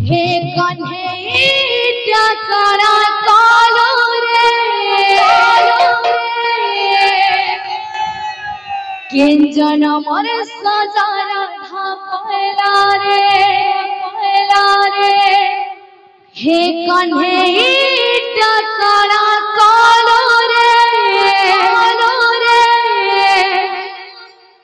हे कन्हैया करा कालो रे किंजन मोर सजारा धापला रे हे कन्हैया करा कालो रे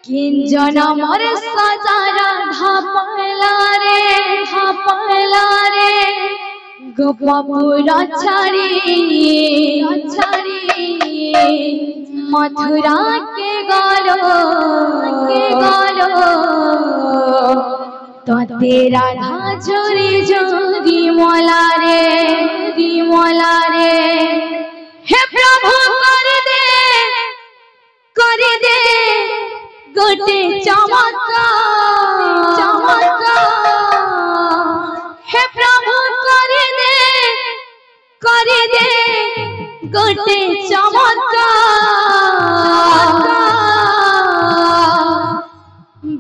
किंजन मोर सजारा धापला रे गोपपुरा छाड़ी मथुरा के गालो तो तेरा झोरी झोरी मोला रे हे प्रभु कर दे गोटे चमत्कार हे प्रभु कर दे गोटे चमत्कार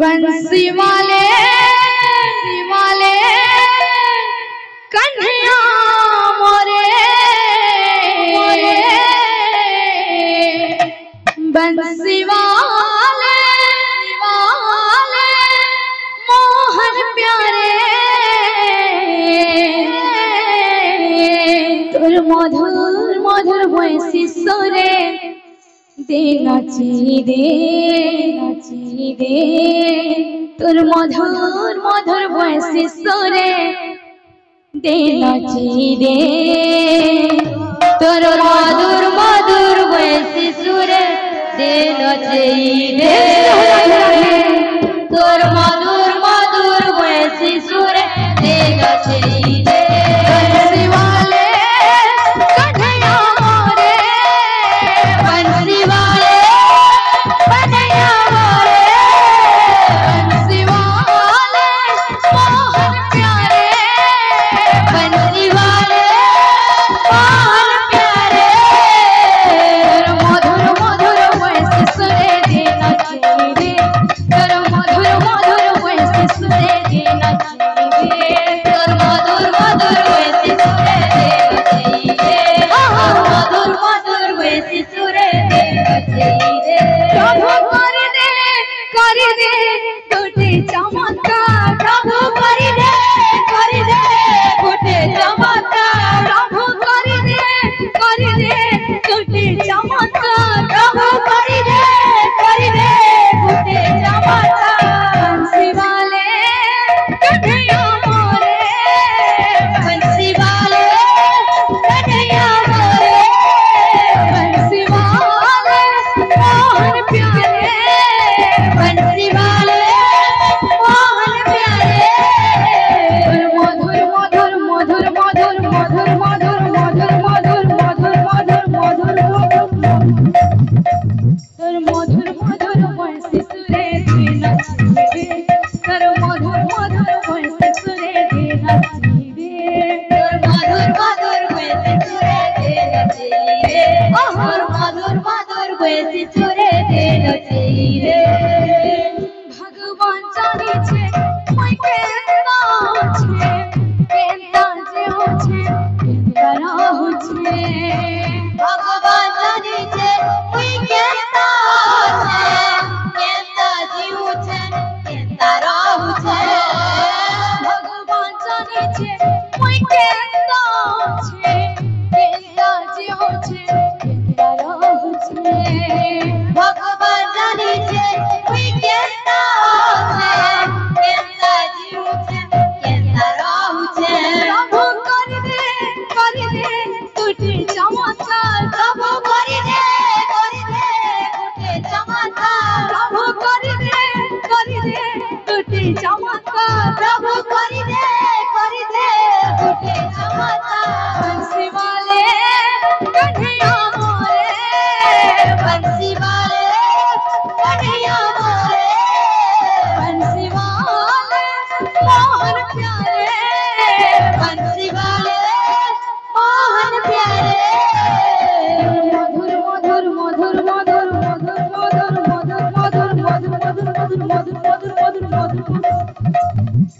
बंसी वाले कन्हैया मोरे बंसी वाले मोहन प्यारे तोर मधुर मधुर वैसी सुरे दे नाची दे तोर मधुर मधुर वैसी सुरे दे नाची दे तोर मधुर मधुर वैसी सुरे दे नाची दे तोर मधुर मधुर वैसी सुरे दे नाची दे बंसी वाले कन्हैया मोरे बंसी वाले कन्हैया मोरे बंसी वाले मोहन प्यारे बंसी वाले मोहन प्यारे मधुर मधुर वैसे सुरे दे नाची दे तोर मधुर मधुर वैसे सुरे दे नाची दे तोर मधुर मधुर वैसे सुरे दे नाची दे मधुर मधुर वैसे सुरे दे नाची दे प्रभु कर दे गोटे चमत्कार प्रभु कर दे गोटे चमत्कार प्रभु कर दे गोटे चमत्कार प्रभु कर दे गोटे चमत्कार बंसी वाले कन्हैया मोरे बंसी वाले कन्हैया मोरे बंसी वाले मोहन प्यारे बंसी वाले मोहन प्यारे मधुर मधुर मधुर मधुर मधुर मधुर मधुर मधुर मधुर मधुर मधुर तोर मधुर मधुर वैसे सुरे दे नाची दे तोर मधुर मधुर वैसे सुरे दे नाची दे तोर मधुर मधुर वैसे सुरे दे नाची दे और मधुर मधुर वैसे सुरे दे नाची दे भगवान जाने छे मैं केना छे केना जे हो छे केना रहु छे भगवान जाने छे मैं केना छे केना जीव छे केना रहु छे भगवान जाने छे मैं केना छे केना जीव छे केना रहु छे भगवान जाने छे मैं केना छे केना जीव छे केना रहु छे प्रभु कर दे गोटे चमत्कार प्रभु कर दे गोटे चमत्कार प्रभु कर दे गोटे चमत्कार प्रभु कर दे गोटे चमत्कार बंसी वाले कन्हैया मोरे बंसी वाले कन्हैया मोरे बंसी वाले मोहन प्यारे बंसी वाले मोहन प्यारे मधुर मधुर मधुर मधुर मधुर मधुर मधुर मधुर मधुर मधुर मधुर मधुर मधुर मधुर मधुर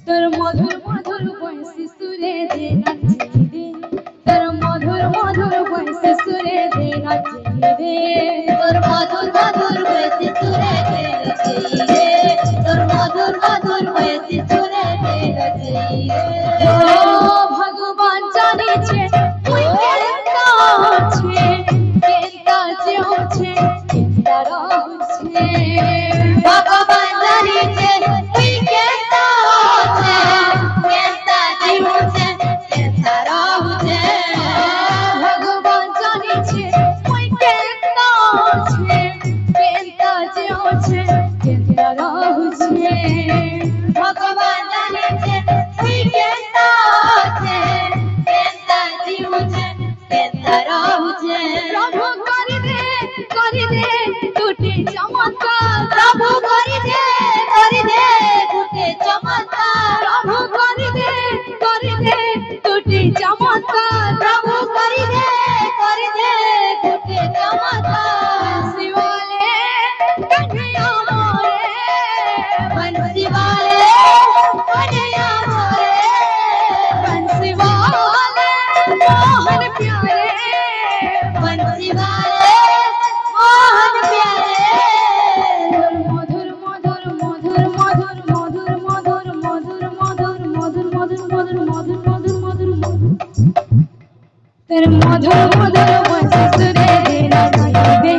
तोर मधुर मधुर बंसी सुरे दे नाची रे तोर मधुर मधुर बंसी सुरे दे नाची रे तोर मधुर मधुर बंसी सुरे दे नाची रे तोर मधुर मधुर बंसी सुरे दे नाची रे ओ भगवान जाने छे कोई केता छे केता जेउ छे केता रहु छे भगवान जाने छे कोई केता छे केता जेउ छे केता रहु छे भगवान जाने छे कोई केता छे केता जेउ छे केता रहु छे भगवान जाने छे कोई केता छे केता जेउ छे केता रहु छे प्रभु करि दे टूटे चमत्कार प्रभु करि दे टूटे चमत्कार प्रभु करि दे टूटे चमत्कार प्रभु करि दे टूटे चमत्कार शिवाले कन्हैया मोरे बंसी वाले कन्हैया मोरे बंसी वाले मोहन प्यारे बंसी वाले मोहन प्यारे मधुर मधुर मधुर मधुर मधुर मधुर मधुर मधुर मधुर मधुर मधुर मधुर मधुर मधुर तेरे मधुर मधुर बंसी सुरे दे नाची रे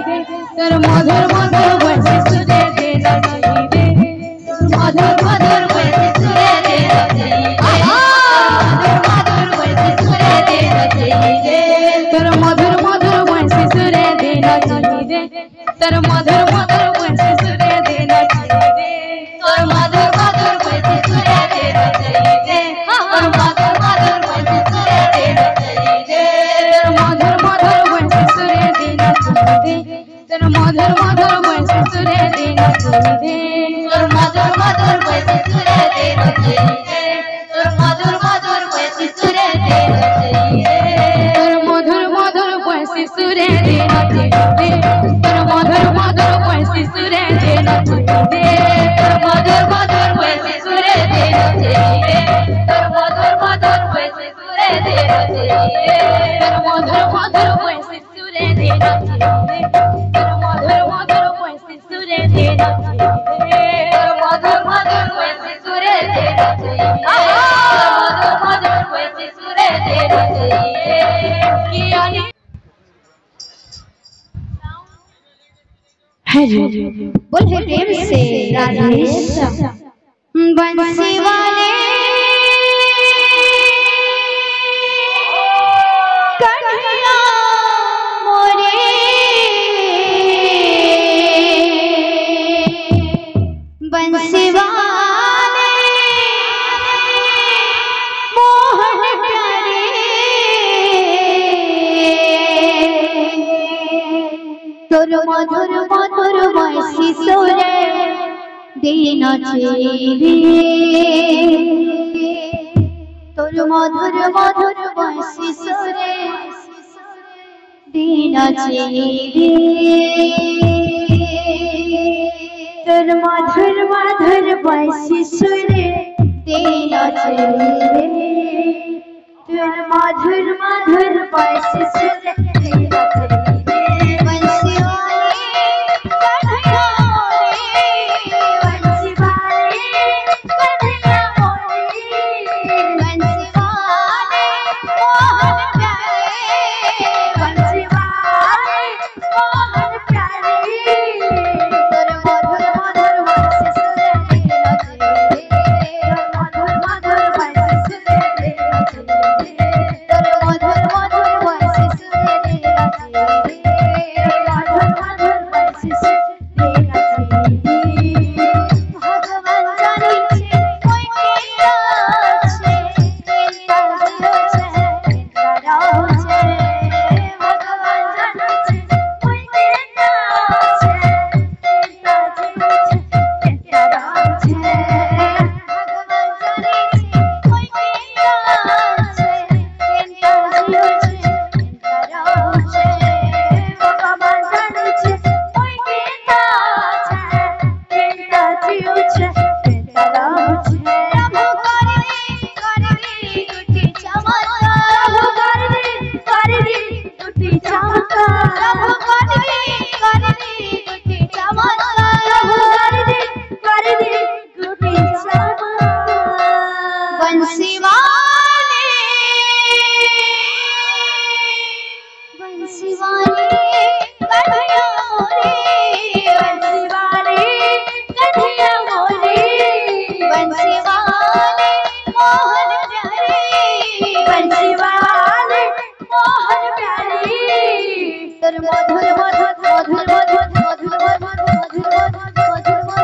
तेरे मधुर मधुर बंसी सुरे दे नाची रे मधुर मधुर बंसी सुरे दे नाची रे तेरे मधुर मधुर बंसी सुरे दे नाची रे तेरे मधुर मधुर बंसी सुरे दे नाची रे तेरे मधुर मधुर बंसी सुरे दे नाची रे तेरे मधुर मधुर बंसी सुरे दे नाची रे तेरे मधुर मधुर बंसी सुरे दे नाची रे तेरे मधुर मधुर बंसी सुरे दे नाची रे तेरे मधुर मधुर बंसी सुरे दे नाची रे तेरे मधुर मधुर बंसी सुरे दे नाची रे तेरे मधुर मधुर बंसी सुरे दे नाची रे तेरे मधुर मधुर बंसी सुरे दे नाची रे तेरे मधुर मधुर बंसी सुरे दे नाची रे तेरे मधुर मधुर बंसी सुरे दे नाची रे तेरे मधुर मधुर बंसी सुरे दे नाची रे तेरे मधुर मधुर बंसी सुरे दे नाची रे तेरे मधुर मधुर बंसी सुरे दे नाची रे मधुर मधुर बंसी सुरे दे नाची रे कियानी है जी बोल है प्रेम से राधे श्याम बंसी वाले कन्हैया मोरे बंसी वाले मोहन प्यारे तोर मधुर मधुर बंसी सुरे दे नाची रे तोर मधुर मधुर बंसी सुरे दे नाची रे तोर मधुर मधुर बंसी सुरे दे नाची रे तोर मधुर मधुर बंसी सुरे दे नाची रे बंसी वाले कन्हैया मोरे बंसी वाले कन्हैया मोरे बंसी वाले मोहन प्यारे बंसी वाले मोहन प्यारे तोर मधुर मधुर बंसी सुरे दे नाची रे मधुर मधुर बंसी सुरे दे नाची रे तोर मधुर मधुर बंसी सुरे दे बंसी वाले कन्हैया मोरे बंसी वाले कन्हैया मोरे बंसी वाले मोहन प्यारे बंसी वाले मोहन प्यारे तर मधुर मधुर मधुर मधुर मधुर मधुर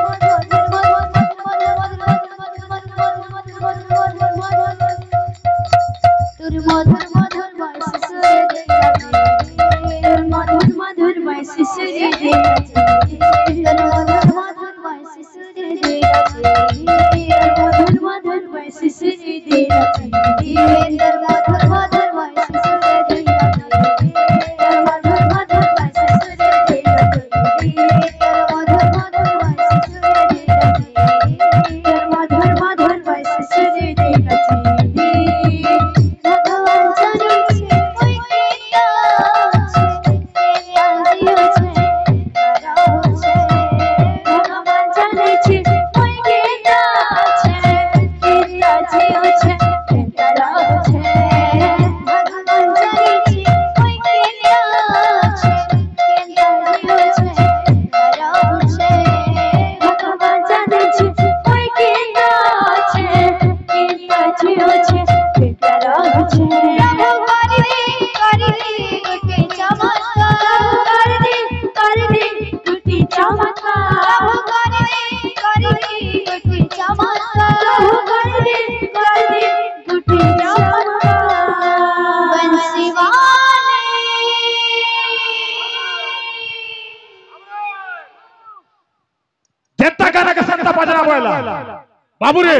बाबू रे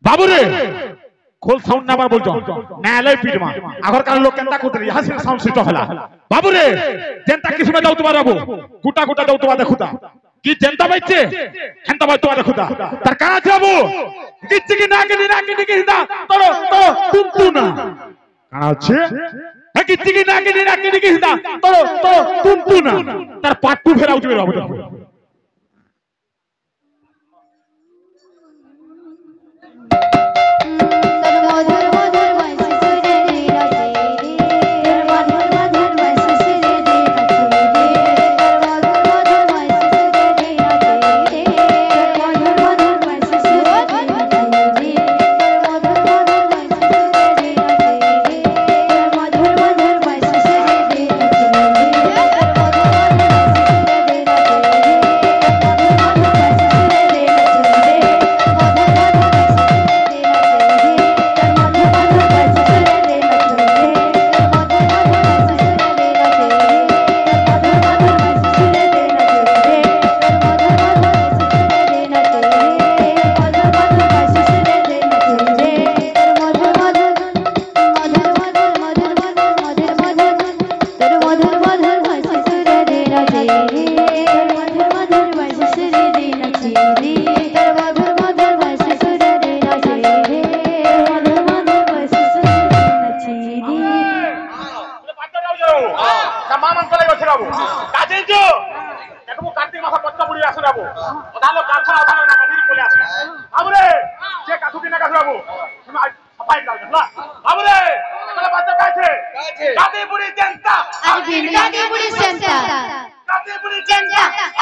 बाबू रे खोल साउंड ना बार बोलतो न्यायालय पीठ मा आगर काल लोक केनता कुतरी यहाँ से साउंड स्विच होला बाबू रे जनता किस में दउतबा बाबू गुटा गुटा दउतबा देखुता कि जनता बच्चे हंता दउतबा देखुता तर का बाबू किच्ची की ना के हिंदा तोरो तो तुंतु ना काना আছে है किच्ची की ना के हिंदा तोरो तो तुंतु ना तर पाटू फेरा उठबे बाबू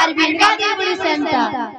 अरविंद गादी बुढ़ी सेंटा